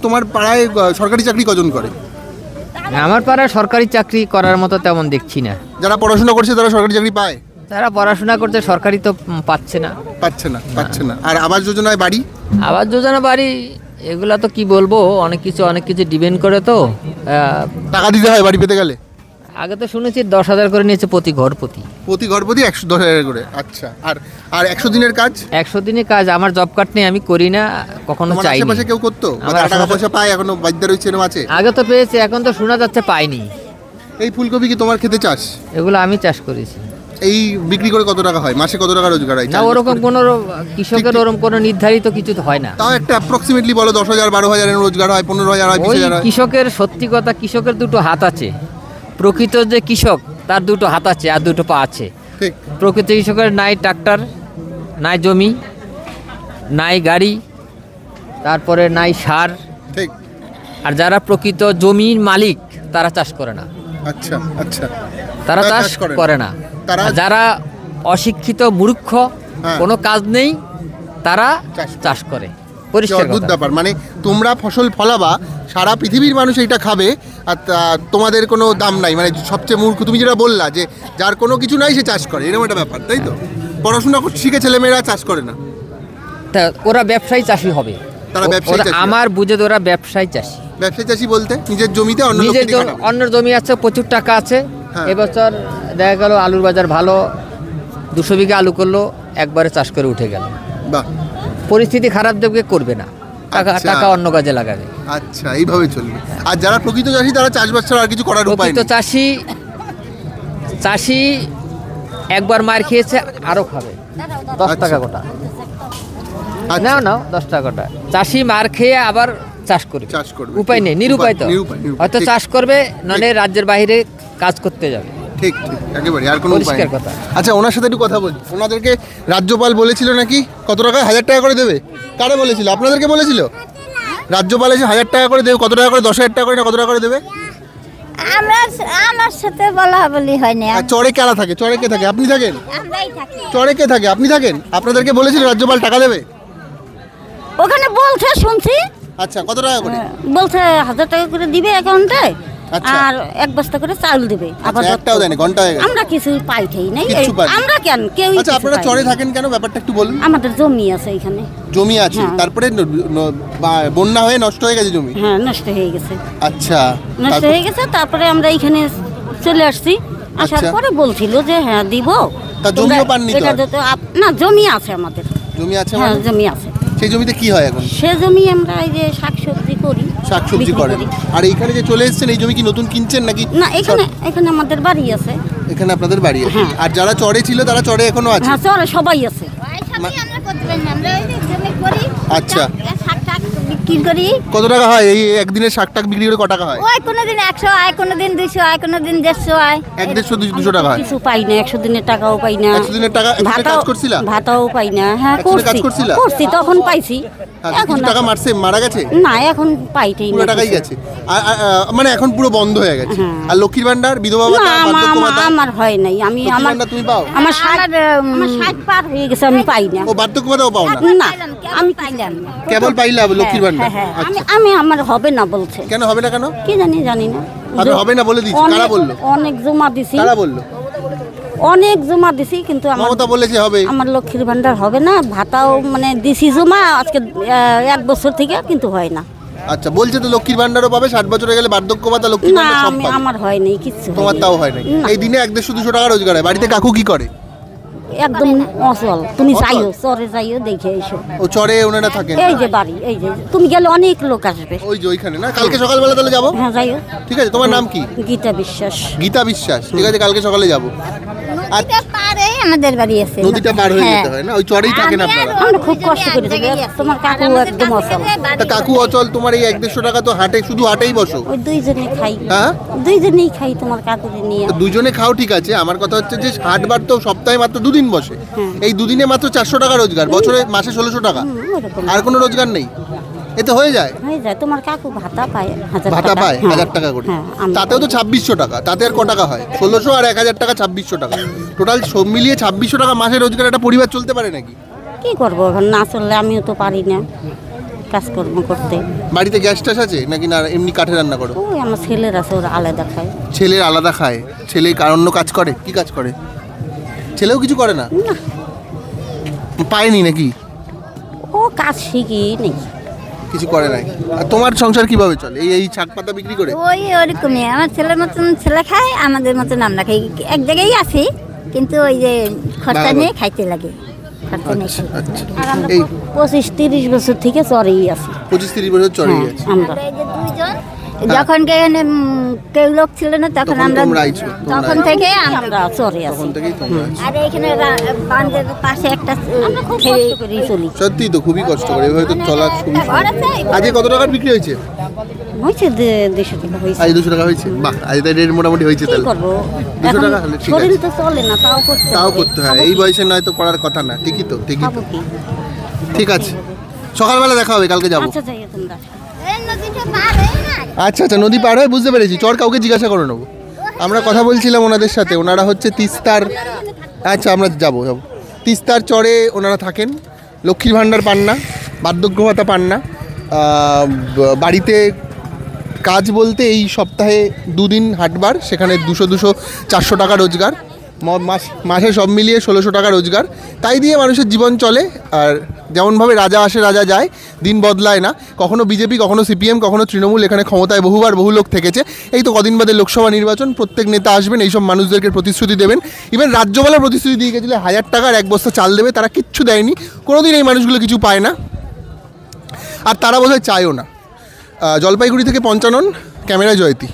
তোমার পাড়ায় সরকারি চাকরি কজন করে? আমার পাড়ায় সরকারি চাকরি করার মতো তেমন দেখছি না। যারা পড়াশোনা করছে তারা সরকারি চাকরি পায়? তারা পড়াশোনা করতে সরকারি তো পাচ্ছে না। আর আবাস যোজনায় বাড়ি? আবাস যোজনা বাড়ি এগুলা তো কি বলবো, অনেক কিছু ডিপেন্ড করে। তো টাকা দিতে হয় বাড়ি পেতে গেলে? আগে তো শুনেছি 10,000 করে নিয়েছে প্রতি ঘর প্রতি 110,000 করে। আচ্ছা, আর 100 দিনের কাজ? 100 দিনের কাজ আমার জব কার্ড নেই, আমি করি না, কখনো চাইনি। আশেপাশে কেউ করতো? টাকা পয়সা পায় এখনো বাধ্য রয়েছে এরকম আছে? আগে তো পেয়েছে, এখন তো শোনা যাচ্ছে পাইনি। এই ফুলকপি কি তোমার খেতে চাষ? এগুলো আমি চাষ করেছি। এই বিক্রি করে কত টাকা হয়? মাসে কত টাকা রোজগার হয়? না, ওরকম কোনো কৃষকের ওরকম কোনো নির্ধারিত কিছু তো হয় না। তাও একটা অ্যাপ্রক্সিমেটলি বলো, 10,000 12,000 এর রোজগার হয়, 15,000 হয়, 20,000 হয়? কৃষকের সত্যি কথা, কৃষকের দুটো হাত আছে। প্রকৃত যে কৃষক তার দুটো হাত আছে আর দুটো পা আছে। ঠিক। প্রকৃত কৃষকের নাই ট্রাক্টর, নাই জমি, নাই গাড়ি, তারপরে নাই সার। ঠিক। আর যারা প্রকৃত জমির মালিক তারা চাষ করে না। আচ্ছা আচ্ছা, তারা চাষ করে না। যারা অশিক্ষিত মূর্খ, কোনো কাজ নেই, তারা চাষ করে। অদ্ভুত ব্যাপার, মানে তোমরা ফসল ফলাবা, সারা পৃথিবীর মানুষ এটা খাবে, আর তোমাদের কোনো দাম নাই। মানে সবচেয়ে মূর্খ তুমি যেটা বললা, যে যার কোনো কিছু নাই সে চাষ করে, এরকম একটা ব্যাপার, তাই তো? পড়াশোনা শিখে ছেলেমেয়েরা চাষ করে না, তা ওরা ব্যবসায়ী চাষি হবে। তারা ব্যবসায়ী চাষি। আমার বুঝে ওরা ব্যবসায়ী চাষি। ব্যবসায়ী চাষি বলতে নিজের জমিতে অন্য জমি আছে, প্রচুর টাকা আছে। এবছর দেখা গেল আলুর বাজার ভালো, 200 বিঘা আলু করলো, একবারে চাষ করে উঠে গেল। বাহ। পরিস্থিতি খারাপ দেখে করবে না, টাকা অন্য কাজে লাগাবে। আচ্ছা, এইভাবে চলবে। আর যারা প্রকৃত চাষি তারা চাষবাস ছাড়া আর কিছু করার উপায় নেই। প্রকৃত চাষি একবার মার খেয়েছে, আরো খাবে। 10 টাকা গোটা নাও 10 টাকা গোটা। চাষি মার খেয়ে আবার চাষ করবে, উপায় নেই, নিরুপায়। তো হয়তো চাষ করবে, নইলে রাজ্যের বাইরে কাজ করতে যাবে। ঠিক ঠিক, একেবারে আর কোনো উপায় নেই। আচ্ছা, ওনার সাথে একটু কথা বলি। ওনাদেরকে রাজ্যপাল বলেছিল নাকি কত টাকা? 1,000 টাকা করে দেবে। কারে বলেছিল? আপনাদেরকে বলেছিল? রাজ্যপাল এসে 1,000 টাকা করে দেবে, কত টাকা করে? 10,000 টাকা করে না কত টাকা করে দেবে? আমার সাথে বলা বলি হয়নি। আর চরে কারা থাকে? চরে কে থাকে? আপনি থাকেন? চরে কে থাকে? আপনি থাকেন? আপনাদেরকে বলেছিল রাজ্যপাল টাকা দেবে? ওখানে বলছে, শুনছি। আচ্ছা, কত টাকা করে বলছে? 1,000 টাকা করে দিবে অ্যাকাউন্টে, আর 1 বস্তা করে চাল দিবে। আবার একটাও দেয়নি, ঘন্টা হয়ে গেছে। আমরা কিছু পাইতেই নাই। আমরা কেন কেউ? আচ্ছা, আপনারা চরে থাকেন কেন? ব্যাপারটা একটু বলুন। আমাদের জমি আছে এখানে। জমি আছে, তারপরে বন্যা হয়ে নষ্ট হয়ে গেছে জমি? হ্যাঁ, নষ্ট হয়ে গেছে। আচ্ছা, নষ্ট হয়ে গেছে। তারপরে আমরা এখানে চলে আসছি। আসার পরে বলছিল যে হ্যাঁ দিব। তা জমিও পাননি তো? না, জমি আছে আমাদের। জমি আছে? হ্যাঁ, জমি আছে। সেই জমিতে কি হয় এখন? সে জমি আমরা এই যে শাকসবজি করি। শাকসবজি করেন? আর এইখানে যে চলে এসেছেন, এই জমি কি নতুন কিনছেন নাকি? না, এখানে আমাদের বাড়ি আছে। এখানে আপনাদের বাড়ি আছে? আর যারা চরে ছিল তারা চরে এখনো আছে? হ্যাঁ, চরে সবাই আছে। আচ্ছা, বিক্রি করি। কত টাকা হয় এই একদিনের শাক টাক বিক্রি করে? কত টাকা হয়? ওই কোনোদিন 100 আয়, কোনোদিন 200 আয়, কোনোদিন 150 আয়। 150-200 টাকা হয়? কিছু পাই না, 100 দিনের টাকাও পাই না। 100 দিনের টাকা কাজ করছিলা? ভাতাও পাই না। হ্যাঁ, করছি তখন পাইছি। এখন টাকা মারা গেছে? না, এখন পাইতেই না, পুরো টাকাই গেছে। মানে এখন পুরো বন্ধ হয়ে গেছে। আর লক্ষ্মীর ভান্ডার, বিধবা ভাতা, বার্ধক্য ভাতা? আমার হয় নাই। তুমি পাও? আমার 60 পার হয়ে গেছে, আমি পাই না। ও, বার্ধক্য ভাতাও পাও না? না, আমি পাইলাম না। কেবল পাইলা লক্ষ্মীর ভান্ডার? আমার হবে না বলছে। কেন হবে না? কেন কি জানি না। হবে না বলে দিচ্ছি। কারা বললো? অনেক জমা দিছি। কারা বললো? অনেক জমা দিছি, কিন্তু মমতা বলেছে হবে। আমার লক্ষ্মীর ভান্ডার হবে না। ভাতাও মানে দিছি জমা আজকে 1 বছর থেকে, কিন্তু হয় না। আচ্ছা, বলছে তো লক্ষ্মীর ভান্ডারও পাবে, 60 বছরে গেলে বার্ধক্য ভাতা, লক্ষ্মীর ভান্ডার সব পাবে। আমার হয় নাই কিছু। তোমার তাও হয় নাই? এই দিনে 150-200 টাকা রোজগার হয়। বাড়িতে কাকু কি করে? একদম অচল। তুমি যাইও, চরে যাইও, দেখে এসো। ও, চরে ওনারা থাকেন? এই যে বাড়ি, এই যে তুমি গেলে অনেক লোক আসবে। ওই যে ওইখানে না? কালকে সকালবেলা তাহলে যাবো? হ্যাঁ, যাইও। ঠিক আছে। তোমার নাম কি? গীতা বিশ্বাস। গীতা বিশ্বাস, ঠিক আছে, কালকে সকালে যাবো। আমাদের বাড়ি আছে, নদীটা পার হয়ে যেতে হয় না? ওই চরেই থাকেন আপনারা? আমরা খুব কষ্ট করে থাকি। তোমার কাকু একদম অচল। তা কাকু অচল, তোমার এই 150 টাকা তো হাটে, শুধু হাটেই বসো? ওই দুইজনে খাই। হ্যাঁ, দুইজনেই খাই তোমার কাকুরে নিয়ে। দুজনে খাও, ঠিক আছে। আমার কথা হচ্ছে যে হাটবার তো সপ্তাহে মাত্র 2 দিন বসে। এই 2 দিনে মাত্র 400 টাকা রোজগার, বছরে মাসে 1600 টাকা। আর কোনো রোজগার নেই? এতে হয়ে যায়? তোমার কাকু ভাতা পায়, ভাতা পায় 1000 টাকা করে। তাতেও তো 2600 টাকা। তাতে আর ক টাকা হয়? 1600 আর 1000 টাকা, 2600 টাকা। টোটাল সব মিলিয়ে 2600 টাকা মাসে রোজগার একটা পরিবার চলতে পারে নাকি? কি করবো এখন? না চললে আমিও তো পারি না। কাজকর্ম করতে। বাড়িতে গ্যাস ট্যাস আছে নাকি না এমনি কাঠে রান্না করো? ওই আমার ছেলের আছে, ওরা আলাদা খায়। ছেলের আলাদা খায়? ছেলে অন্য কাজ করে? কি কাজ করে? ছেলেও কিছু করে না? পায়নি নাকি? ও কাজ শিখি নেই, কিছু করে নাই। আর তোমার সংসার কিভাবে চলে? এই শাক পাতা বিক্রি করে? ওই ওরকমই, আমার ছেলের মতন ছেলে খায়, আমাদের মতন আমরা খাই। এক জায়গায় আছি কিন্তু ওই যে খরচা নিয়ে খাইতে লাগে, খরচা নিয়ে খাইতে লাগে। আর আমরা এই 25-30 বছর থেকে চরেই আছি 25-30 বছর চলেই আছে। আমরা। এই যে দুইজন যখন এখানে কেউ লোক ছিল না তখন আমরা, তোমরা আইছো, তখন থেকে আমরা চরে আছি। তখন থেকেই তোমরা আছো। আর এইখানে বাঁধের পাশে একটা খুব কষ্ট করেই চলি। সত্যি তো খুবই কষ্ট করে, এভাবে তো চলা খুবই। ঘর আছে। আজকে কত টাকার বিক্রি হয়েছে? হয়েছে 200 টাকা হয়েছে। আজ 200 টাকা হয়েছে। বাহ, আজ তাই রেট মোটামুটি হয়েছে কি তাহলে। করবো 200 এখন, টাকা হলে ঠিক শরীর আছে। তো চলে না, তাও করতে তাও হবে। করতে হয়, এই বয়সে নয় তো করার কথা না। ঠিকই তো, ঠিকই খাবো তো। কি? ঠিক আছে, সকালবেলা দেখা হবে, কালকে যাবো। আচ্ছা যাই তোমরা। এই নদীটা পার হয়ে না। আচ্ছা আচ্ছা, নদী পার হয়ে বুঝতে পেরেছি। চর কাউকে জিজ্ঞাসা করে নেবো। আমরা কথা বলছিলাম ওনাদের সাথে, ওনারা হচ্ছে তিস্তার, আচ্ছা আমরা যাবো তিস্তার চরে ওনারা থাকেন। লক্ষ্মীর ভাণ্ডার পান না, বার্ধক্য ভাতা পান না, বাড়িতে কাজ বলতে এই সপ্তাহে 2 দিন হাটবার, সেখানে 200-400 টাকা রোজগার, মাসে সব মিলিয়ে 1600 টাকা রোজগার। তাই দিয়ে মানুষের জীবন চলে। আর যেমনভাবে রাজা আসে রাজা যায়, দিন বদলায় না। কখনো বিজেপি, কখনো সিপিএম, কখনো তৃণমূল, এখানে ক্ষমতায় বহুবার বহু লোক থেকেছে। এই তো কদিন বাদে লোকসভা নির্বাচন, প্রত্যেক নেতা আসবেন, এইসব মানুষদেরকে প্রতিশ্রুতি দেবেন। ইভেন রাজ্যপালের প্রতিশ্রুতি দিয়ে গেছিলো 1000 টাকার 1 বস্তা চাল দেবে, তারা কিচ্ছু দেয়নি। কোনোদিন এই মানুষগুলো কিছু পায় না, আর তারা বোধহয় চায়ও না। জলপাইগুড়ি থেকে পঞ্চানন, ক্যামেরা জয়তী।